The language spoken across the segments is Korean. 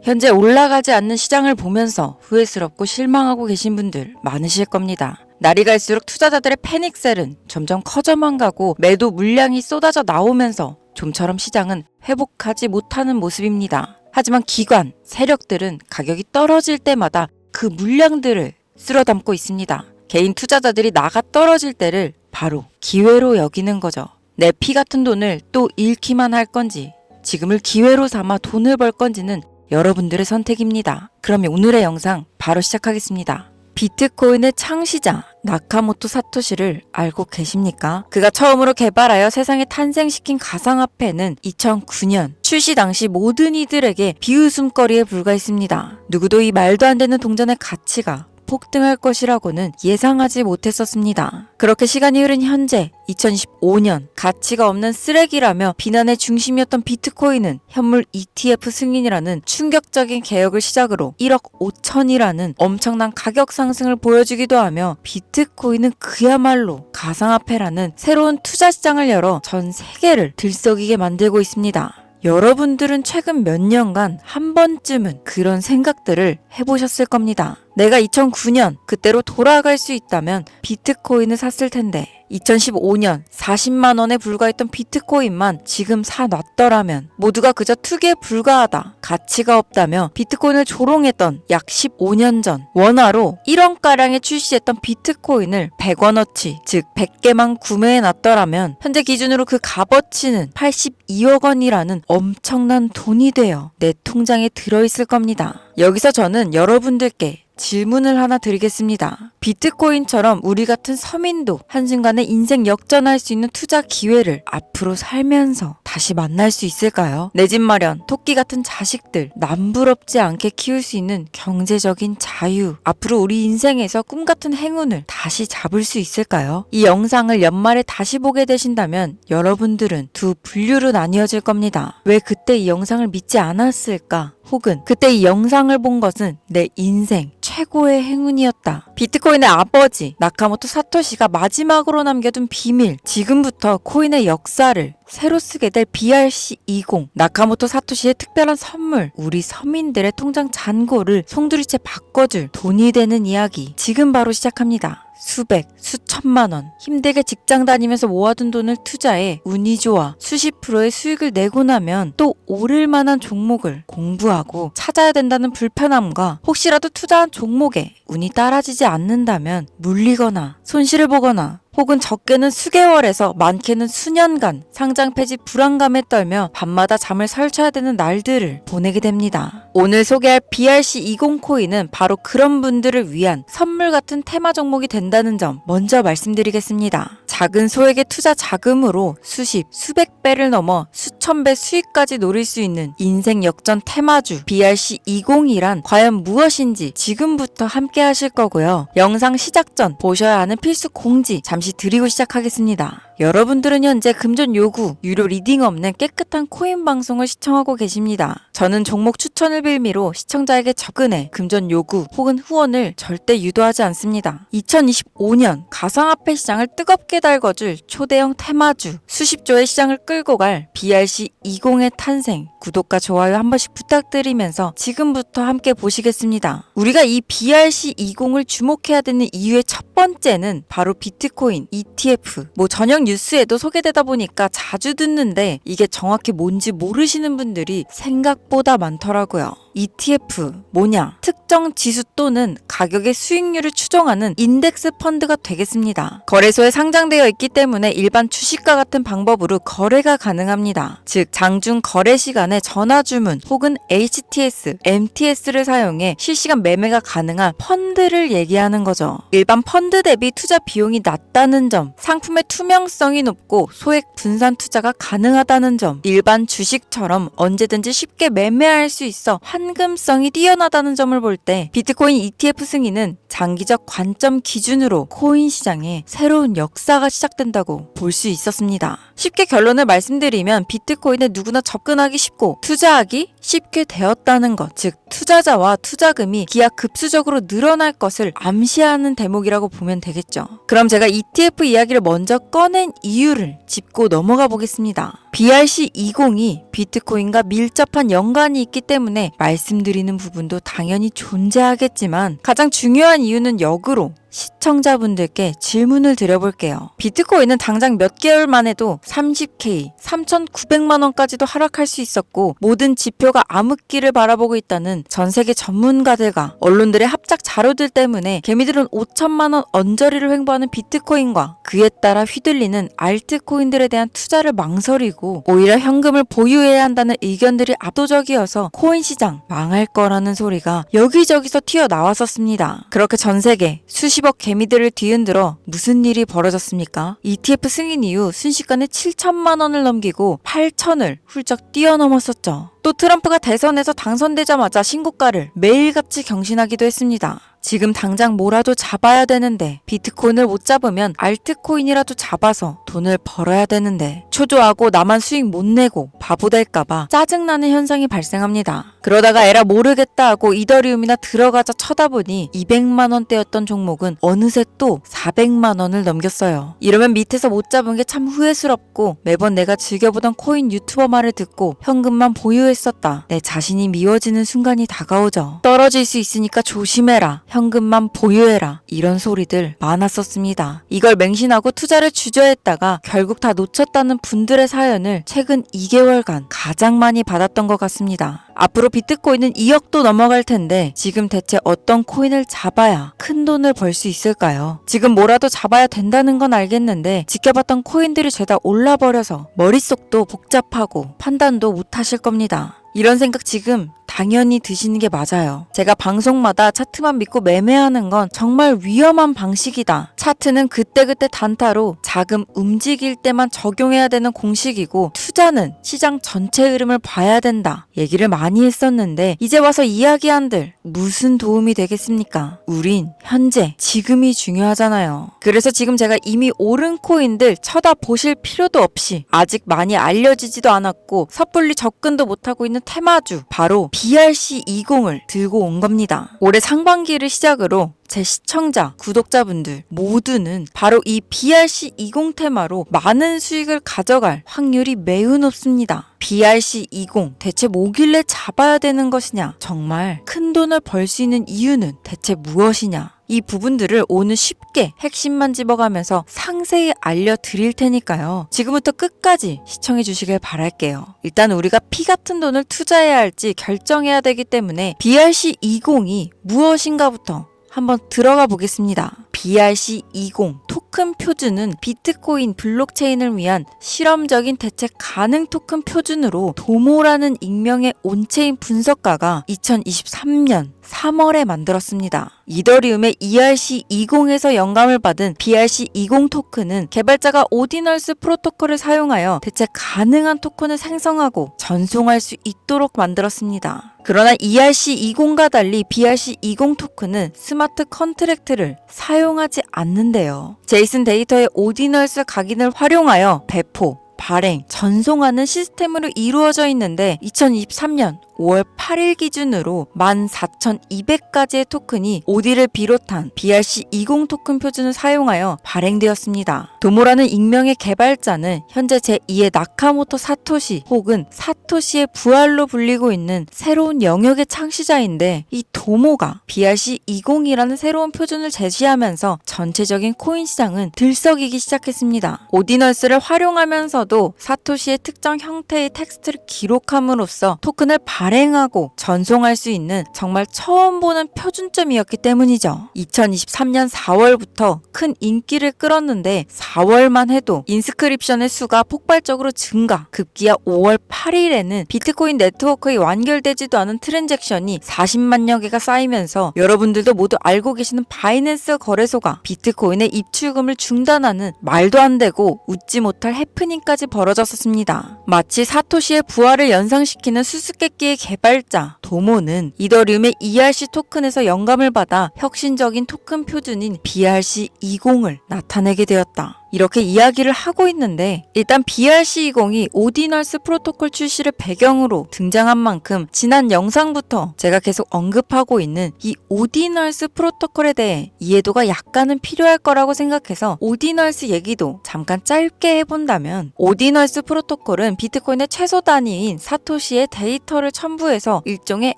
현재 올라가지 않는 시장을 보면서 후회스럽고 실망하고 계신 분들 많으실 겁니다. 날이 갈수록 투자자들의 패닉셀은 점점 커져만 가고 매도 물량이 쏟아져 나오면서 좀처럼 시장은 회복하지 못하는 모습입니다. 하지만 기관, 세력들은 가격이 떨어질 때마다 그 물량들을 쓸어담고 있습니다. 개인 투자자들이 나가 떨어질 때를 바로 기회로 여기는 거죠. 내 피 같은 돈을 또 잃기만 할 건지 지금을 기회로 삼아 돈을 벌 건지는 여러분들의 선택입니다. 그러면 오늘의 영상 바로 시작하겠습니다. 비트코인의 창시자 나카모토 사토시를 알고 계십니까? 그가 처음으로 개발하여 세상에 탄생시킨 가상화폐는 2009년 출시 당시 모든 이들에게 비웃음거리에 불과했습니다. 누구도 이 말도 안 되는 동전의 가치가 폭등할 것이라고는 예상하지 못했었습니다. 그렇게 시간이 흐른 현재 2025년 가치가 없는 쓰레기라며 비난의 중심이었던 비트코인은 현물 ETF 승인이라는 충격적인 개혁을 시작으로 1억 5천이라는 엄청난 가격 상승을 보여주기도 하며 비트코인은 그야말로 가상화폐라는 새로운 투자 시장을 열어 전 세계를 들썩이게 만들고 있습니다. 여러분들은 최근 몇 년간 한 번쯤은 그런 생각들을 해보셨을 겁니다. 내가 2009년 그때로 돌아갈 수 있다면 비트코인을 샀을 텐데 2015년 40만 원에 불과했던 비트코인만 지금 사놨더라면 모두가 그저 투기에 불과하다, 가치가 없다며 비트코인을 조롱했던 약 15년 전 원화로 1원가량에 출시했던 비트코인을 100원어치, 즉 100개만 구매해놨더라면 현재 기준으로 그 값어치는 82억 원이라는 엄청난 돈이 되어 내 통장에 들어있을 겁니다. 여기서 저는 여러분들께 질문을 하나 드리겠습니다. 비트코인처럼 우리 같은 서민도 한순간에 인생 역전할 수 있는 투자 기회를 앞으로 살면서 다시 만날 수 있을까요? 내 집 마련, 토끼 같은 자식들, 남부럽지 않게 키울 수 있는 경제적인 자유, 앞으로 우리 인생에서 꿈 같은 행운을 다시 잡을 수 있을까요? 이 영상을 연말에 다시 보게 되신다면 여러분들은 두 분류로 나뉘어질 겁니다. 왜 그때 이 영상을 믿지 않았을까? 혹은 그때 이 영상을 본 것은 내 인생 최고의 행운이었다. 비트코인의 아버지 나카모토 사토시가 마지막으로 남겨둔 비밀, 지금부터 코인의 역사를 새로 쓰게 될 BRC20 나카모토 사토시의 특별한 선물, 우리 서민들의 통장 잔고를 송두리째 바꿔줄 돈이 되는 이야기 지금 바로 시작합니다. 수백, 수천만 원 힘들게 직장 다니면서 모아둔 돈을 투자해 운이 좋아 수십 프로의 수익을 내고 나면 또 오를 만한 종목을 공부하고 찾아야 된다는 불편함과 혹시라도 투자한 종목에 운이 따라지지 않는다면 물리거나 손실을 보거나 혹은 적게는 수개월에서 많게는 수년간 상장 폐지 불안감에 떨며 밤마다 잠을 설쳐야 되는 날들을 보내게 됩니다. 오늘 소개할 BRC20 코인은 바로 그런 분들을 위한 선물 같은 테마 종목이 된다는 점 먼저 말씀드리겠습니다. 작은 소액의 투자 자금으로 수십, 수백 배를 넘어 수천 배 수익까지 노릴 수 있는 인생 역전 테마주 BRC20이란 과연 무엇인지 지금부터 함께 하실 거고요. 영상 시작 전 보셔야 하는 필수 공지 잠시 드리고 시작하겠습니다. 여러분들은 현재 금전 요구, 유료 리딩 없는 깨끗한 코인 방송을 시청하고 계십니다. 저는 종목 추천을 빌미로 시청자에게 접근해 금전 요구 혹은 후원을 절대 유도하지 않습니다. 2025년 가상화폐 시장을 뜨겁게 달궈줄 초대형 테마주, 수십조의 시장을 끌고 갈 BRC20의 탄생, 구독과 좋아요 한 번씩 부탁드리면서 지금부터 함께 보시겠습니다. 우리가 이 BRC20을 주목해야 되는 이유의 첫 번째는 바로 비트코인, ETF, 저녁 뉴스에도 소개되다 보니까 자주 듣는데 이게 정확히 뭔지 모르시는 분들이 생각보다 많더라고요. ETF 뭐냐? 특정 지수 또는 가격의 수익률을 추정하는 인덱스 펀드가 되겠습니다. 거래소에 상장되어 있기 때문에 일반 주식과 같은 방법으로 거래가 가능합니다. 즉 장중 거래 시간에 전화 주문 혹은 HTS, MTS를 사용해 실시간 매매가 가능한 펀드를 얘기하는 거죠. 일반 펀드 대비 투자 비용이 낮다는 점, 상품의 투명성이 높고 소액 분산 투자가 가능하다는 점, 일반 주식처럼 언제든지 쉽게 매매할 수 있어 환금성이 뛰어나다는 점을 볼 때 비트코인 ETF 승인은 장기적 관점 기준으로 코인 시장에 새로운 역사가 시작된다고 볼 수 있었습니다. 쉽게 결론을 말씀드리면 비트코인에 누구나 접근하기 쉽고 투자하기 쉽게 되었다는 것, 즉 투자자와 투자금이 기하급수적으로 늘어날 것을 암시하는 대목이라고 보면 되겠죠. 그럼 제가 ETF 이야기를 먼저 꺼낸 이유를 짚고 넘어가 보겠습니다. BRC20이 비트코인과 밀접한 연관이 있기 때문에 말씀드리는 부분도 당연히 존재하겠지만 가장 중요한 이유는 역으로 시청자분들께 질문을 드려볼게요. 비트코인은 당장 몇 개월만 해도 30K, 3,900만 원까지도 하락할 수 있었고 모든 지표가 암흑기를 바라보고 있다는 전 세계 전문가들과 언론들의 합작 자료들 때문에 개미들은 5천만 원 언저리를 횡보하는 비트코인과 그에 따라 휘둘리는 알트코인들에 대한 투자를 망설이고 오히려 현금을 보유해야 한다는 의견들이 압도적이어서 코인 시장 망할 거라는 소리가 여기저기서 튀어나왔었습니다. 그렇게 전 세계 수십억 개미들을 뒤흔들어 무슨 일이 벌어졌습니까? ETF 승인 이후 순식간에 7천만 원을 넘기고 8천을 훌쩍 뛰어넘었었죠. 또 트럼프가 대선에서 당선되자마자 신고가를 매일같이 경신하기도 했습니다. 지금 당장 뭐라도 잡아야 되는데 비트코인을 못 잡으면 알트코인이라도 잡아서 돈을 벌어야 되는데 초조하고 나만 수익 못 내고 바보 될까봐 짜증나는 현상이 발생합니다. 그러다가 에라 모르겠다 하고 이더리움이나 들어가자 쳐다보니 200만 원대였던 종목은 어느새 또 400만 원을 넘겼어요. 이러면 밑에서 못 잡은 게 참 후회스럽고 매번 내가 즐겨보던 코인 유튜버 말을 듣고 현금만 보유했었다. 내 자신이 미워지는 순간이 다가오죠. 떨어질 수 있으니까 조심해라. 현금만 보유해라. 이런 소리들 많았었습니다. 이걸 맹신하고 투자를 주저했다가 결국 다 놓쳤다는 분들의 사연을 최근 2개월간 가장 많이 받았던 것 같습니다. 앞으로 비트코인은 2억도 넘어갈 텐데 지금 대체 어떤 코인을 잡아야 큰 돈을 벌 수 있을까요? 지금 뭐라도 잡아야 된다는 건 알겠는데 지켜봤던 코인들이 죄다 올라버려서 머릿속도 복잡하고 판단도 못 하실 겁니다. 이런 생각 지금 당연히 드시는 게 맞아요. 제가 방송마다 차트만 믿고 매매하는 건 정말 위험한 방식이다. 차트는 그때그때 단타로 자금 움직일 때만 적용해야 되는 공식이고 투자는 시장 전체 흐름을 봐야 된다. 얘기를 많이 했었는데 이제 와서 이야기한들 무슨 도움이 되겠습니까? 우린 현재 지금이 중요하잖아요. 그래서 지금 제가 이미 오른 코인들 쳐다보실 필요도 없이 아직 많이 알려지지도 않았고 섣불리 접근도 못하고 있는 테마주 바로 BRC20을 들고 온 겁니다. 올해 상반기를 시작으로 제 시청자, 구독자분들 모두는 바로 이 BRC20 테마로 많은 수익을 가져갈 확률이 매우 높습니다. BRC20 대체 뭐길래 잡아야 되는 것이냐? 정말 큰 돈을 벌 수 있는 이유는 대체 무엇이냐? 이 부분들을 오늘 쉽게 핵심만 집어가면서 상세히 알려드릴 테니까요. 지금부터 끝까지 시청해 주시길 바랄게요. 일단 우리가 피 같은 돈을 투자해야 할지 결정해야 되기 때문에 BRC20이 무엇인가부터 한번 들어가 보겠습니다. BRC20 토큰 표준은 비트코인 블록체인을 위한 실험적인 대체 가능 토큰 표준으로 도모라는 익명의 온체인 분석가가 2023년 3월에 만들었습니다. 이더리움의 ERC20에서 영감을 받은 BRC20 토큰은 개발자가 오디널스 프로토콜을 사용하여 대체 가능한 토큰을 생성하고 전송할 수 있도록 만들었습니다. 그러나 ERC20과 달리 BRC20 토큰은 스마트 컨트랙트를 사용하지 않는데요. 제이슨 데이터의 오디널스 각인을 활용하여 배포, 발행, 전송하는 시스템으로 이루어져 있는데 2023년 5월 8일 기준으로 14,200가지의 토큰이 오디를 비롯한 BRC20 토큰 표준을 사용하여 발행되었습니다. 도모라는 익명의 개발자는 현재 제2의 나카모토 사토시 혹은 사토시의 부활로 불리고 있는 새로운 영역의 창시자인데 이 도모가 BRC20이라는 새로운 표준을 제시하면서 전체적인 코인 시장은 들썩이기 시작했습니다. 오디널스를 활용하면서도 사토시의 특정 형태의 텍스트를 기록함으로써 토큰을 발행하고 전송할 수 있는 정말 처음 보는 표준점이었기 때문이죠. 2023년 4월부터 큰 인기를 끌었는데 4월만 해도 인스크립션의 수가 폭발적으로 증가, 급기야 5월 8일에는 비트코인 네트워크에 완결되지도 않은 트랜잭션이 40만여 개가 쌓이면서 여러분들도 모두 알고 계시는 바이낸스 거래소가 비트코인의 입출금을 중단하는 말도 안 되고 웃지 못할 해프닝까지 벌어졌었습니다. 마치 사토시의 부활을 연상시키는 수수께끼의 개발자 도모는 이더리움의 ERC 토큰에서 영감을 받아 혁신적인 토큰 표준인 BRC20을 나타내게 되었다. 이렇게 이야기를 하고 있는데 일단 BRC20이 오디널스 프로토콜 출시를 배경으로 등장한 만큼 지난 영상부터 제가 계속 언급하고 있는 이 오디널스 프로토콜에 대해 이해도가 약간은 필요할 거라고 생각해서 오디널스 얘기도 잠깐 짧게 해본다면, 오디널스 프로토콜은 비트코인의 최소 단위인 사토시의 데이터를 첨부해서 일종의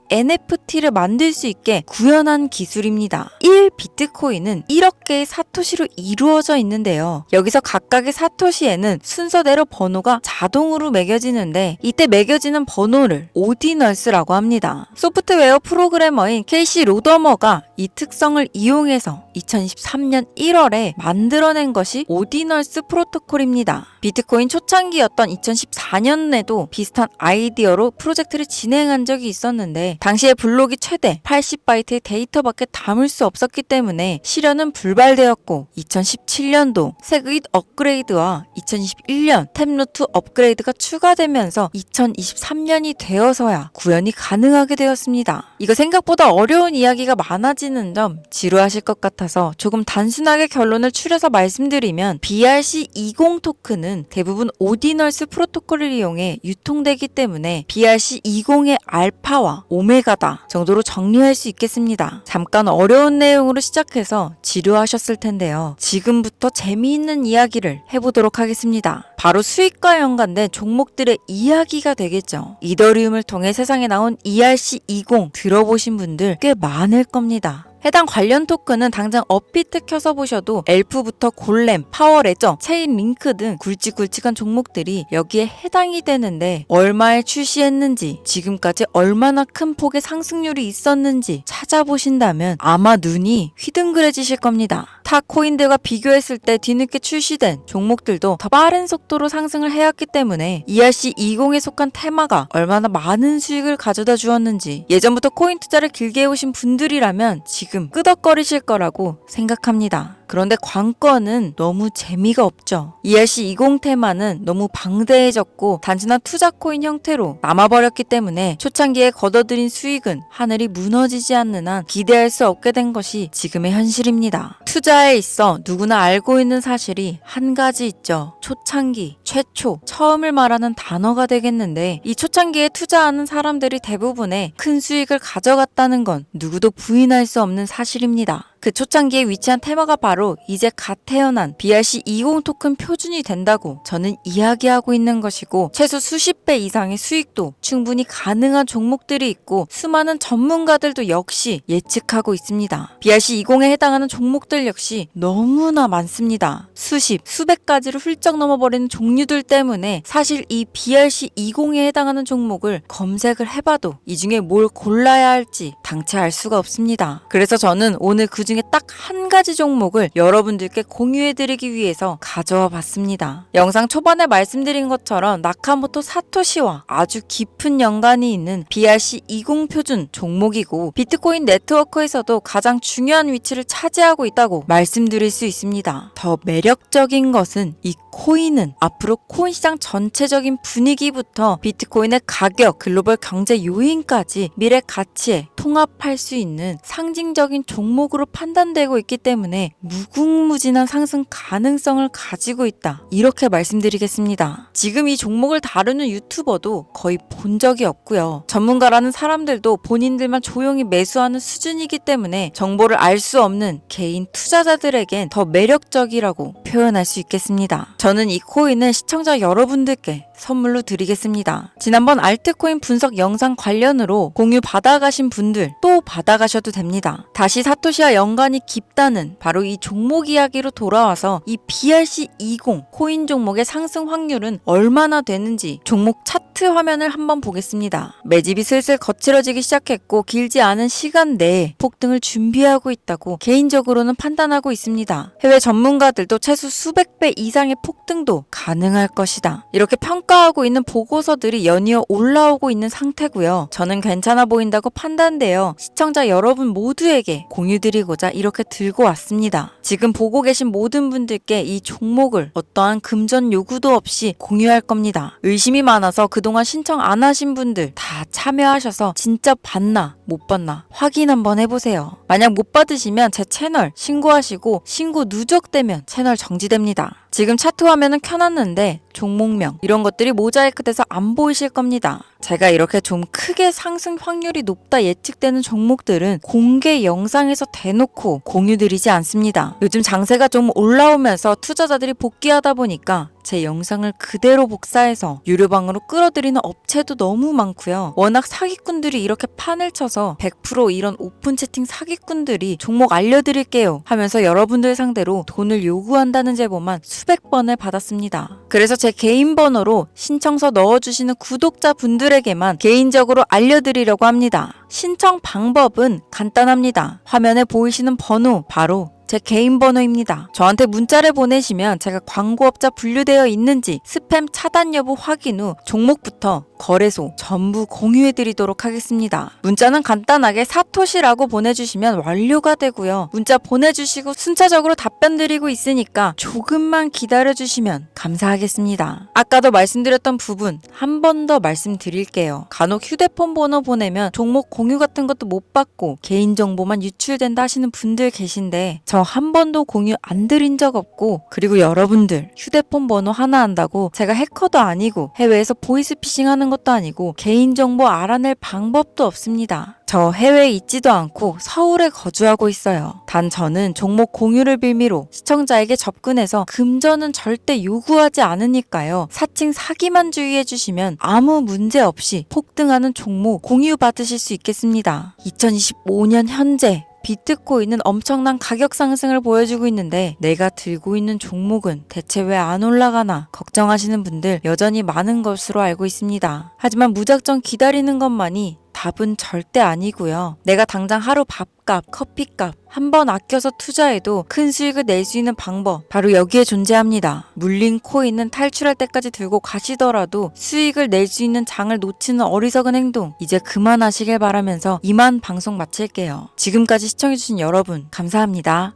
NFT를 만들 수 있게 구현한 기술입니다. 1비트코인은 1억 개의 사토시로 이루어져 있는데요. 여기서 각각의 사토시에는 순서대로 번호가 자동으로 매겨지는데 이때 매겨지는 번호를 오디널스라고 합니다. 소프트웨어 프로그래머인 케이시 로더머가 이 특성을 이용해서 2023년 1월에 만들어낸 것이 오디널스 프로토콜입니다. 비트코인 초창기였던 2014년에도 비슷한 아이디어로 프로젝트를 진행한 적이 있었는데 당시에 블록이 최대 80바이트의 데이터밖에 담을 수 없었기 때문에 실현은 불발되었고, 2017년도 세그잇 업그레이드와 2021년 탭노트 업그레이드가 추가되면서 2023년이 되어서야 구현이 가능하게 되었습니다. 이거 생각보다 어려운 이야기가 많아지는 점 지루하실 것 같아서 조금 단순하게 결론을 추려서 말씀드리면, BRC20 토큰은 대부분 오디널스 프로토콜을 이용해 유통되기 때문에 BRC20의 알파와 오메가다 정도로 정리할 수 있겠습니다. 잠깐 어려운 내용으로 시작해서 지루하셨을 텐데요. 지금부터 재미있는 이야기를 해보도록 하겠습니다. 바로 수익과 연관된 종목들의 이야기가 되겠죠. 이더리움을 통해 세상에 나온 ERC20 들어보신 분들 꽤 많을 겁니다. 해당 관련 토큰은 당장 업비트 켜서 보셔도 엘프부터 골렘, 파워레저, 체인링크 등 굵직굵직한 종목들이 여기에 해당이 되는데, 얼마에 출시했는지, 지금까지 얼마나 큰 폭의 상승률이 있었는지 찾아보신다면 아마 눈이 휘둥그레지실 겁니다. 타 코인들과 비교했을 때 뒤늦게 출시된 종목들도 더 빠른 속도로 상승을 해왔기 때문에 ERC20에 속한 테마가 얼마나 많은 수익을 가져다 주었는지 예전부터 코인 투자를 길게 해오신 분들이라면 지금 끄덕거리실 거라고 생각합니다. 그런데 관건은 너무 재미가 없죠. ERC20 테마는 너무 방대해졌고 단순한 투자 코인 형태로 남아버렸기 때문에 초창기에 걷어들인 수익은 하늘이 무너지지 않는 한 기대할 수 없게 된 것이 지금의 현실입니다. 투자에 있어 누구나 알고 있는 사실이 한 가지 있죠. 초창기, 최초, 처음을 말하는 단어가 되겠는데, 이 초창기에 투자하는 사람들이 대부분의 큰 수익을 가져갔다는 건 누구도 부인할 수 없는 사실입니다. 그 초창기에 위치한 테마가 바로 이제 갓 태어난 BRC20 토큰 표준이 된다고 저는 이야기하고 있는 것이고, 최소 수십 배 이상의 수익도 충분히 가능한 종목들이 있고 수많은 전문가들도 역시 예측하고 있습니다. BRC20에 해당하는 종목들 역시 너무나 많습니다. 수십, 수백 가지를 훌쩍 넘어버리는 종류들 때문에 사실 이 BRC20에 해당하는 종목을 검색을 해봐도 이 중에 뭘 골라야 할지 당최 알 수가 없습니다. 그래서 저는 오늘 그 중에 딱 한 가지 종목을 여러분들께 공유해드리기 위해서 가져와 봤습니다. 영상 초반에 말씀드린 것처럼 나카모토 사토시와 아주 깊은 연관이 있는 BRC20 표준 종목이고, 비트코인 네트워크에서도 가장 중요한 위치를 차지하고 있다고 말씀드릴 수 있습니다. 더 매력적인 것은 이 코인은 앞으로 코인 시장 전체적인 분위기부터 비트코인의 가격, 글로벌 경제 요인까지 미래 가치에 통합할 수 있는 상징적인 종목으로 판단되고 있기 때문에 무궁무진한 상승 가능성을 가지고 있다, 이렇게 말씀드리겠습니다. 지금 이 종목을 다루는 유튜버도 거의 본 적이 없고요. 전문가라는 사람들도 본인들만 조용히 매수하는 수준이기 때문에 정보를 알 수 없는 개인 투자자들에겐 더 매력적이라고 표현할 수 있겠습니다. 저는 이 코인을 시청자 여러분들께 선물로 드리겠습니다. 지난번 알트코인 분석 영상 관련으로 공유 받아가신 분들 또 받아가셔도 됩니다. 다시 사토시와 연관이 깊다는 바로 이 종목 이야기로 돌아와서 이 BRC20 코인 종목의 상승 확률은 얼마나 되는지 종목 차트 화면을 한번 보겠습니다. 매집이 슬슬 거칠어지기 시작했고 길지 않은 시간 내에 폭등을 준비하고 있다고 개인적으로는 판단하고 있습니다. 해외 전문가들도 최소 수백 배 이상의 폭등도 가능할 것이다. 이렇게 평가하고 있는 보고서들이 연이어 올라오고 있는 상태고요. 저는 괜찮아 보인다고 판단되어 시청자 여러분 모두에게 공유드리고자 이렇게 들고 왔습니다. 지금 보고 계신 모든 분들께 이 종목을 어떠한 금전 요구도 없이 공유할 겁니다. 의심이 많아서 그동안 신청 안 하신 분들 다 참여하셔서 진짜 받나 못 받나 확인 한번 해보세요. 만약 못 받으시면 제 채널 신고하시고 신고 누적되면 채널 정지됩니다. 지금 차트 화면은 켜놨는데 종목명 이런 것들이 모자이크 돼서 안 보이실 겁니다. 제가 이렇게 좀 크게 상승 확률이 높다 예측되는 종목들은 공개 영상에서 대놓고 공유드리지 않습니다. 요즘 장세가 좀 올라오면서 투자자들이 복귀하다 보니까 제 영상을 그대로 복사해서 유료방으로 끌어들이는 업체도 너무 많고요. 워낙 사기꾼들이 이렇게 판을 쳐서 100% 이런 오픈 채팅 사기꾼들이 종목 알려드릴게요 하면서 여러분들 상대로 돈을 요구한다는 제보만 수백 번을 받았습니다. 그래서 제 개인 번호로 신청서 넣어주시는 구독자 분들에게만 개인적으로 알려드리려고 합니다. 신청 방법은 간단합니다. 화면에 보이시는 번호 바로 제 개인 번호입니다. 저한테 문자를 보내시면 제가 광고업자 분류되어 있는지 스팸 차단 여부 확인 후 종목부터 거래소 전부 공유해드리도록 하겠습니다. 문자는 간단하게 사토시라고 보내주시면 완료가 되고요. 문자 보내주시고 순차적으로 답변 드리고 있으니까 조금만 기다려주시면 감사하겠습니다. 아까도 말씀드렸던 부분 한 번 더 말씀드릴게요. 간혹 휴대폰 번호 보내면 종목 공유 같은 것도 못 받고 개인정보만 유출된다 하시는 분들 계신데 저 한 번도 공유 안 드린 적 없고 그리고 여러분들 휴대폰 번호 하나 한다고 제가 해커도 아니고 해외에서 보이스피싱 하는 것도 아니고 개인정보 알아낼 방법도 없습니다. 저 해외에 있지도 않고 서울에 거주하고 있어요. 단 저는 종목 공유를 빌미로 시청자에게 접근해서 금전은 절대 요구하지 않으니까요. 사칭 사기만 주의해 주시면 아무 문제 없이 폭등하는 종목 공유 받으실 수 있겠습니다. 2025년 현재 비트코인은 엄청난 가격 상승을 보여주고 있는데 내가 들고 있는 종목은 대체 왜 안 올라가나 걱정하시는 분들 여전히 많은 것으로 알고 있습니다. 하지만 무작정 기다리는 것만이 답은 절대 아니고요. 내가 당장 하루 밥값, 커피값 한 번 아껴서 투자해도 큰 수익을 낼 수 있는 방법 바로 여기에 존재합니다. 물린 코인은 탈출할 때까지 들고 가시더라도 수익을 낼 수 있는 장을 놓치는 어리석은 행동 이제 그만하시길 바라면서 이만 방송 마칠게요. 지금까지 시청해주신 여러분 감사합니다.